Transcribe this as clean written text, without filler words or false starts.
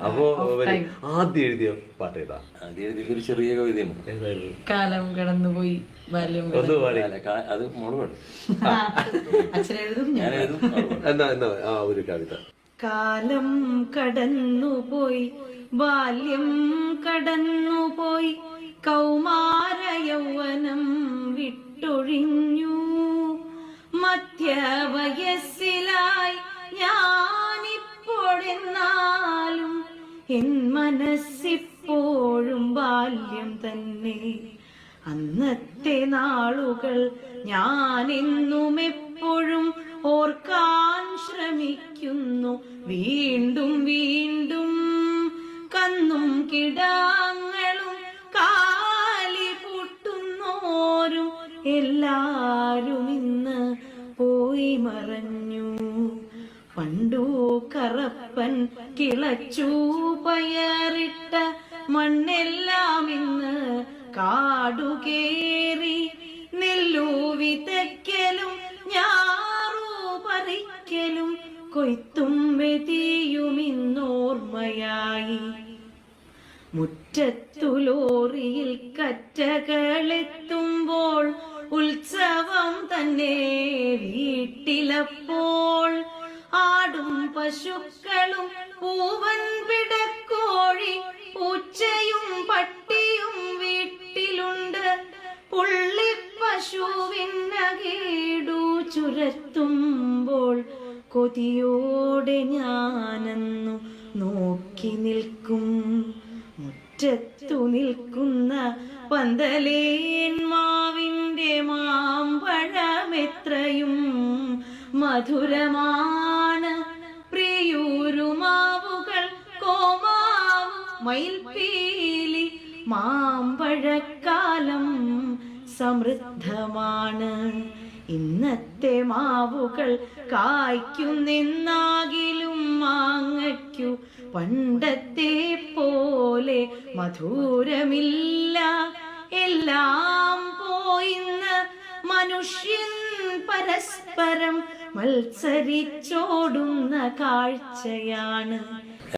അപ്പോ ആദ്യം എഴുതിയ പാട്ട് ഏതാ? ആദ്യം എഴുതിയ ഒരു ചെറിയ കവിതയാണ്. ഏതായിരുന്നു? കാലം കടന്നുപോയി ബാല്യം ഒന്ന് പാടി. അത് മോള് പാടും, അച്ഛനെഴുതും ഞാൻ എഴുതും. എന്നാ ആ ഒരു കവിത. കാലം കടന്നുപോയി ബാല്യം കടന്നുപോയി കൗമാര യൗവനം വിട്ടൊഴിഞ്ഞു മധ്യവയസ്സിലായി ഞാനിപ്പോഴെന്നാലും എൻ മനസ്സിപ്പോഴും ബാല്യം തന്നെ. അന്നത്തെ നാളുകൾ ഞാനെന്നും എപ്പോഴും ഓർക്കാൻ ശ്രമിക്കുന്നു വീണ്ടും വീണ്ടും. കന്നും കിടാങ്ങളും കാലി പൂട്ടുന്നോരും എല്ലാരും ഇന്ന് പോയി മറഞ്ഞു. പണ്ടു കറപ്പൻ കിളച്ചു പയറിട്ട മണ്ണെല്ലാം ഇന്ന് കാടുകേറി. നെല്ലു വിതയ്ക്കലും ഞാറു പറിക്കലും കൊയ്ത്തും വെതിയും ഇന്നോർമ്മയായി. മുറ്റത്തു ലോറിയിൽ കറ്റകളെത്തുമ്പോൾ ഉത്സവം തന്നെ വീട്ടിലപ്പോൾ. ആടും പശുക്കളും പൂവൻ പിടക്കോഴി പൂച്ചയും പട്ടിയും വീട്ടിലുണ്ട്. പുള്ളിപ്പശുവിനകീടു ചുരത്തുമ്പോൾ കൊതിയോടെ ഞാനന്നു നോക്കി നിൽക്കും. മുറ്റത്തു നിൽക്കുന്ന പന്തലേൻ മാവിന്റെ മാമ്പഴമെത്രയും മധുരമാണ്. പ്രിയൂരുമാവുകൾ കോമാവ് മയിൽപ്പീലി മാമ്പഴക്കാലം സമൃദ്ധമാണ്. ഇന്നത്തെ മാവുകൾ കായ്ക്കുന്നെന്നാകിലും മാങ്ങയ്ക്കു പണ്ടത്തെ പോലെ മധുരമില്ല. എല്ലാം പോയിന്ന് മനുഷ്യൻ പരസ്പരം മത്സരിച്ചോടുന്ന കാഴ്ചയാണ്.